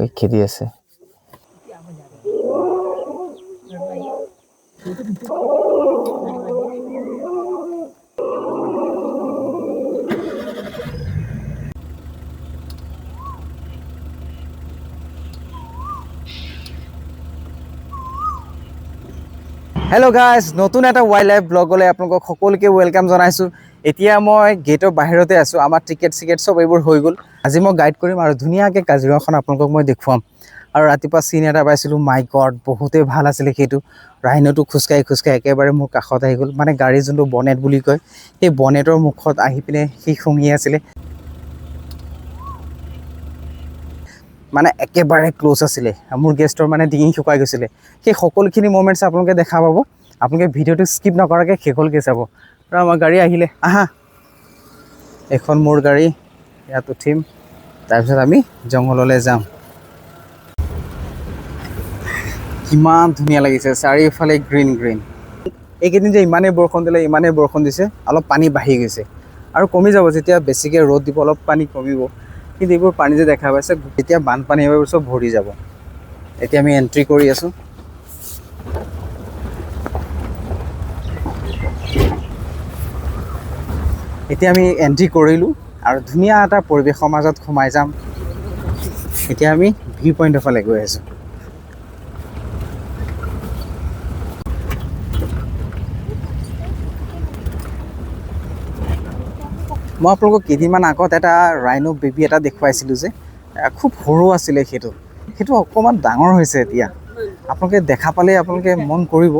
এই খেদি আছে। হেল্ল' গাইজ, নতুন এটা ৱাইল্ড লাইফ ব্লগলৈ আপোনালোকক সকলোকে ৱেলকাম জনাইছোঁ। এতিয়া মই গেটৰ বাহিৰতে আছোঁ। আমাৰ টিকেট চব এইবোৰ হৈ গ'ল। আজি মই গাইড কৰিম আৰু ধুনীয়াকৈ কাজিৰঙাখন আপোনালোকক মই দেখুৱাম। আৰু ৰাতিপুৱা চিন এটা পাইছিলোঁ, মাই গড, বহুতেই ভাল আছিলে সেইটো। ৰাইন'টো খোজকাঢ়ি একেবাৰে মোৰ কাষত আহি গ'ল। মানে গাড়ীৰ যোনটো বনেট বুলি কয়, সেই বনেটৰ মুখত আহি পিনে সি শুঙি আছিলে। মানে একেবাৰে ক্ল'জ আছিলে। মোৰ গেষ্টৰ মানে ডিঙি শুকাই গৈছিলে। সেই সকলোখিনি মমেণ্টছ আপোনালোকে দেখা পাব। আপোনালোকে ভিডিঅ'টো স্কিপ নকৰাকৈ শেষলৈকে চাব। আৰু আমাৰ গাড়ী আহিলে, আহা। এখন মোৰ গাড়ী, ইয়াত উঠিম, তাৰপিছত আমি জংঘললৈ যাম। কিমান ধুনীয়া লাগিছে, চাৰিওফালে গ্ৰীণ। এইকেইদিন যে ইমানেই বৰষুণ দিছে, অলপ পানী বাঢ়ি গৈছে আৰু কমি যাব। যেতিয়া বেছিকৈ ৰ'দ দিব অলপ পানী কমিব। কিন্তু এইবোৰ পানী যে দেখা পাইছে, যেতিয়া বানপানী হ'ব চব ভৰি যাব। এতিয়া আমি এণ্ট্ৰি কৰি আছোঁ। এতিয়া আমি এণ্ট্ৰি কৰিলোঁ আৰু ধুনীয়া এটা পৰিৱেশৰ মাজত সোমাই যাম। এতিয়া আমি ভিউ পইণ্টৰ ফালে গৈ আছোঁ। মই আপোনালোকক কেইদিনমান আগত এটা ৰাইনো বেবী এটা দেখুৱাইছিলোঁ যে, খুব সৰু আছিলে সেইটো অকণমান ডাঙৰ হৈছে এতিয়া। আপোনালোকে দেখা পালেই আপোনালোকে মন কৰিব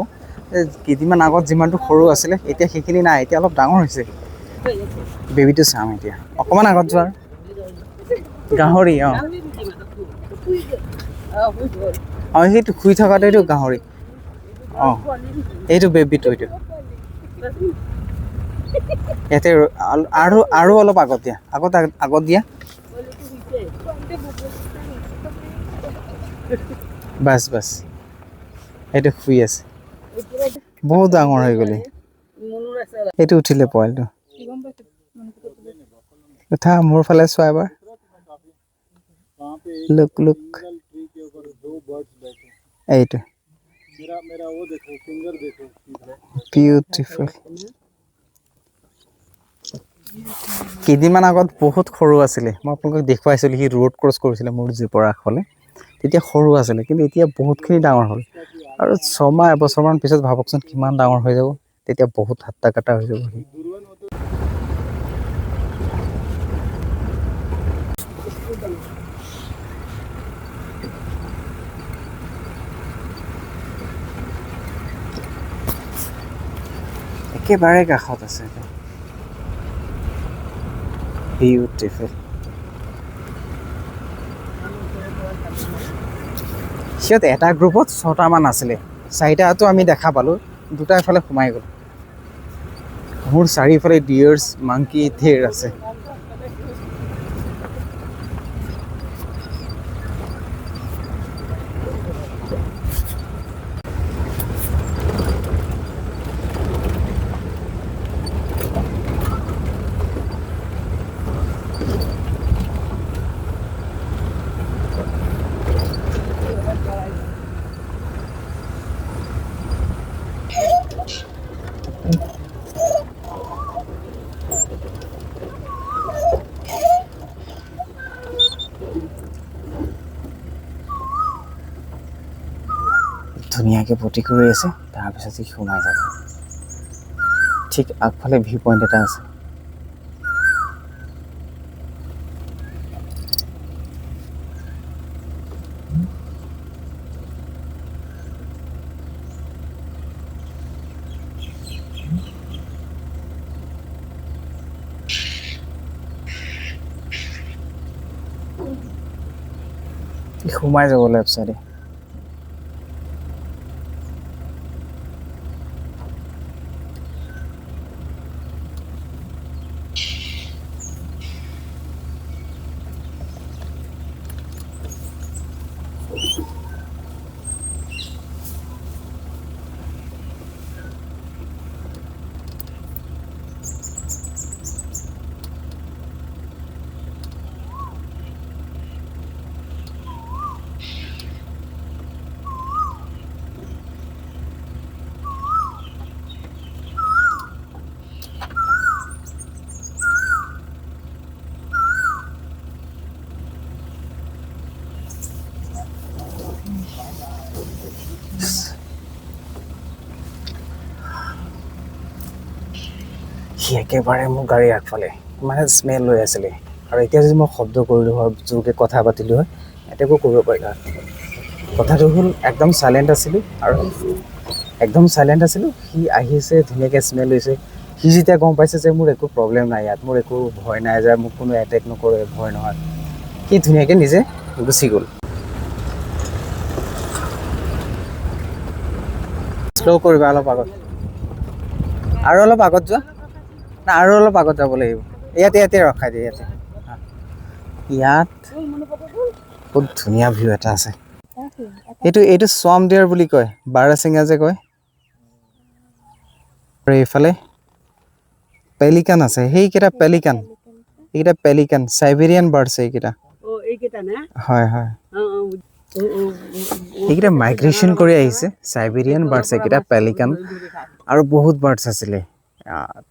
যে কেইদিনমান আগত যিমানটো সৰু আছিলে এতিয়া সেইখিনি নাই, এতিয়া অলপ ডাঙৰ হৈছে। বেবীটো চাম এতিয়া, অকণমান আগত যোৱাৰ গাহৰি। সেইটো শুই থকাটো এইটো গাহৰি। এইটো বেবীটো এইটো। ইয়াতে আৰু অলপ আগত দিয়া, আগত দিয়া। বাছ সেইটো শুই আছে। বহুত ডাঙৰ হৈ গ'লি। এইটো উঠিলে পোৱালিটো। উঠা, মোৰ ফালে চোৱা এবাৰ। লুক এইটো বিউটিফুল। কেইদিনমান আগত বহুত সৰু আছিলে। মই আপোনালোকক দেখুৱাইছিলোঁ, সি ৰোড ক্ৰছ কৰিছিলে মোৰ জীপৰ আগফালে। তেতিয়া সৰু আছিলে, কিন্তু এতিয়া বহুতখিনি ডাঙৰ হ'ল। আৰু এবছৰমান পিছত ভাবকচোন কিমান ডাঙৰ হৈ যাব। তেতিয়া বহুত হাট্টা কাটা হৈ যাব সি। একেবাৰে কাষত আছে। বিউটিফুল। সিহঁত এটা গ্ৰুপত 6টামান আছিলে। 4টাতো আমি দেখা পালোঁ, 2টা এফালে সোমাই গ'ল। মোৰ চাৰিওফালে ডিয়াৰ্ছ, মাংকি ধেৰ আছে। ধুনীয়াকৈ পটি কৰি আছে, তাৰপিছত সি সোমাই যাব। ঠিক আগফালে ভিউ পইণ্ট এটা আছে। সোমাই যাব লেফ্ট চাইডে। সি একেবাৰে মোৰ গাড়ীৰ আগফালে মানে স্মেল লৈ আছিলে আৰু এতিয়া যদি মই শব্দ কৰিলোঁ হয় জোৰকৈ কথা পাতিলোঁ হয় একো কৰিব পাৰিলোঁ হয় কথাটো হ'ল একদম চাইলেণ্ট আছিলোঁ আৰু একদম চাইলেণ্ট আছিলোঁ সি আহিছে ধুনীয়াকৈ স্মেল লৈছে সি যেতিয়া গম পাইছে যে মোৰ একো প্ৰব্লেম নাই ইয়াত মোৰ একো ভয় নাই যে মোক কোনো এটেক নকৰে ভয় নহয় সি ধুনীয়াকৈ নিজে গুচি গ'ল শ্ল' কৰিবা অলপ আগত আৰু অলপ আগত যোৱা না আৰু অলপ আগত যাব লাগিব ইয়াতে ৰখাই দিয়ে ইয়াত বহুত ধুনীয়া ভিউ এটা আছে এইটো সোৱামদেৰ বুলি কয় বাৰাচিঙা যে কয় আৰু এইফালে পেলিকান আছে সেইকেইটা পেলিকান এইকেইটা পেলিকান চাইবেৰিয়ান বাৰ্ডছ এইকেইটা হয় হয় এইকেইটা মাইগ্ৰেশ্যন কৰি আহিছে চাইবেৰিয়ান বাৰ্ডছ এইকেইটা পেলিকান আৰু বহুত বাৰ্ডছ আছিলে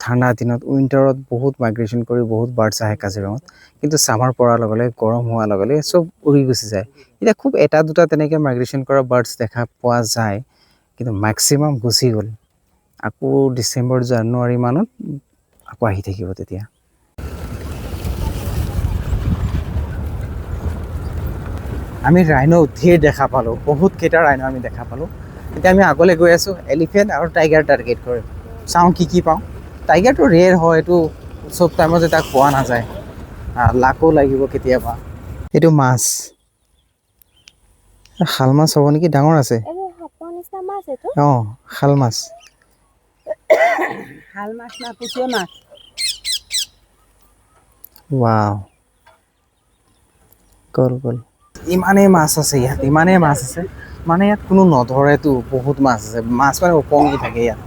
ঠাণ্ডা দিনত উইণ্টাৰত বহুত মাইগ্ৰেশ্যন কৰি বহুত বাৰ্ডছ আহে কাজিৰঙাত কিন্তু ছামাৰ পৰাৰ লগে লগে গৰম হোৱাৰ লগে লগে চব উৰি গুচি যায় এতিয়া খুব এটা দুটা তেনেকৈ মাইগ্ৰেশ্যন কৰা বাৰ্ডছ দেখা পোৱা যায় কিন্তু মেক্সিমাম গুচি গ'ল আকৌ ডিচেম্বৰ জানুৱাৰী মানত আকৌ আহি থাকিব তেতিয়া আমি ৰাইন' ধেৰ দেখা পালোঁ বহুত কেইটা ৰাইন' আমি দেখা পালোঁ এতিয়া আমি আগলৈ গৈ আছোঁ এলিফেণ্ট আৰু টাইগাৰ টাৰ্গেট কৰিম চাওঁ কি পাওঁ টাইগাৰটো ৰেয়াৰ হয় এইটো চব টাইমতে তাক পোৱা নাযায় লাকো লাগিব কেতিয়াবা এইটো মাছ শাল মাছ হ'ব নেকি ডাঙৰ আছে অঁ শাল মাছ ৱাও গ'ল ইমানেই মাছ আছে ইয়াত ইমানেই মাছ আছে মানে ইয়াত কোনো নধৰেতো বহুত মাছ আছে মাছ মানে উপঙি থাকে ইয়াত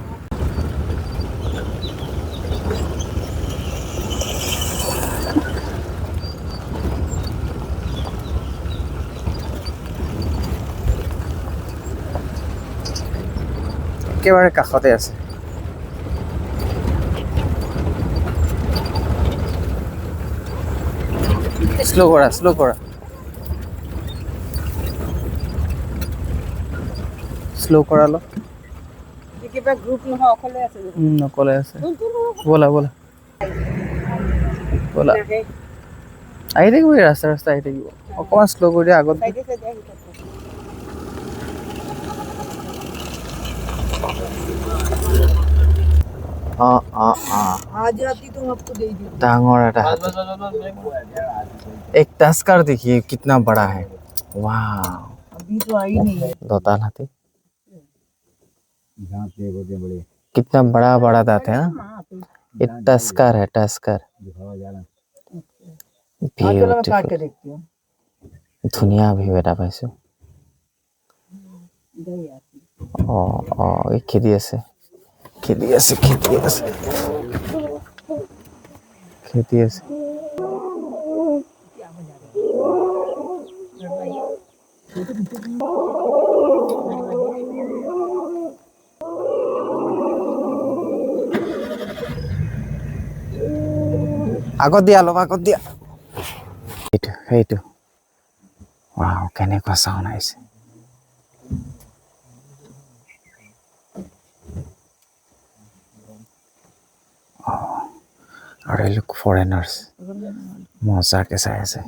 একেবাৰে কাষতে আছে শ্ল' কৰা শ্ল' কৰালো অকলে আছে ব'লা আহি থাকিব ৰাস্তা আহি থাকিব অকণমান শ্ল' কৰি দিয়া আগত डांगोर एक टस्कर देखिए कितना बड़ा है वाह अभी तो आई नहीं है दो हाथी कितना बड़ा दांत है ये टस्कर है टस्कर धुनिया भी बेटा पाइছো এই খেদি আছে আগত দিয়া এইটো ৱাও কেনেকুৱা সাউন্ড আহিছে और ये लोग फॉरेनर्स मजा के चाই আছে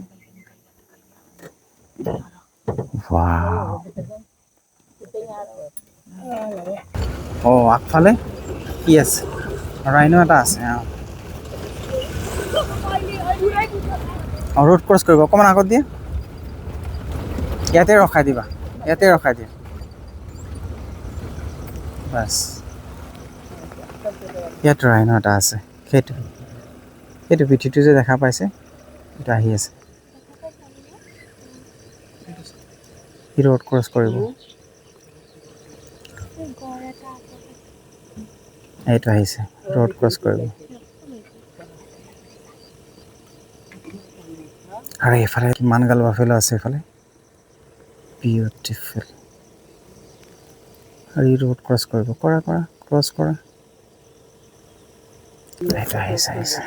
वाव ओ আগফালে কি আছে ৰাইনো এটা আছে रोड क्रॉस কৰিব অকমান আগত দিয়া ইয়াতে ৰখাই দিয়া বাস ইয়াত ৰাইনো এটা আছে সেইটো পিঠিটো যে দেখা পাইছে এটা আহি আছে হি रोड क्रॉस কৰিব এইটো আহিছে रोड क्रॉस কৰিব আৰু এফালে কিমান গাল বাফেলো আছে এফালে বিউটিফুল আৰু रोड क्रॉस কৰিব কৰা क्रॉस কৰা এইটো আহিছে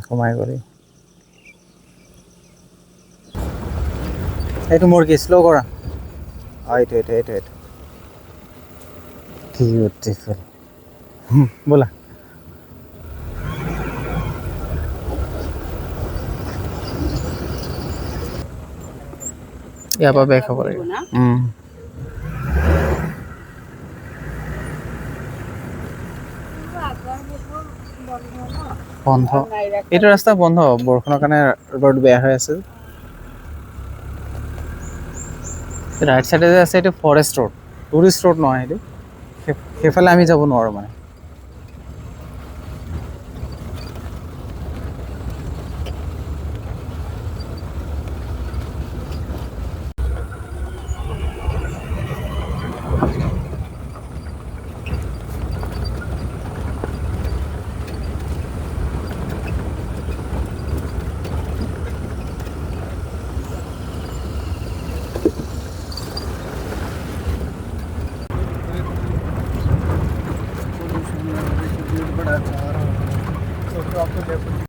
সোমাই গ'লি এইটো মোৰ কি শ্ল' কৰা এইটো বিউটিফুল ব'লা ইয়াৰ পৰা বেক হ'ব লাগিব বন্ধ এইটো ৰাস্তা বন্ধ বৰষুণৰ কাৰণে ৰ'ড বেয়া হৈ আছে ৰাইট চাইডে যে আছে এইটো ফৰেষ্ট ৰোড টুৰিষ্ট ৰোড নহয় এইটো সেইফালে আমি যাব নোৱাৰোঁ মানে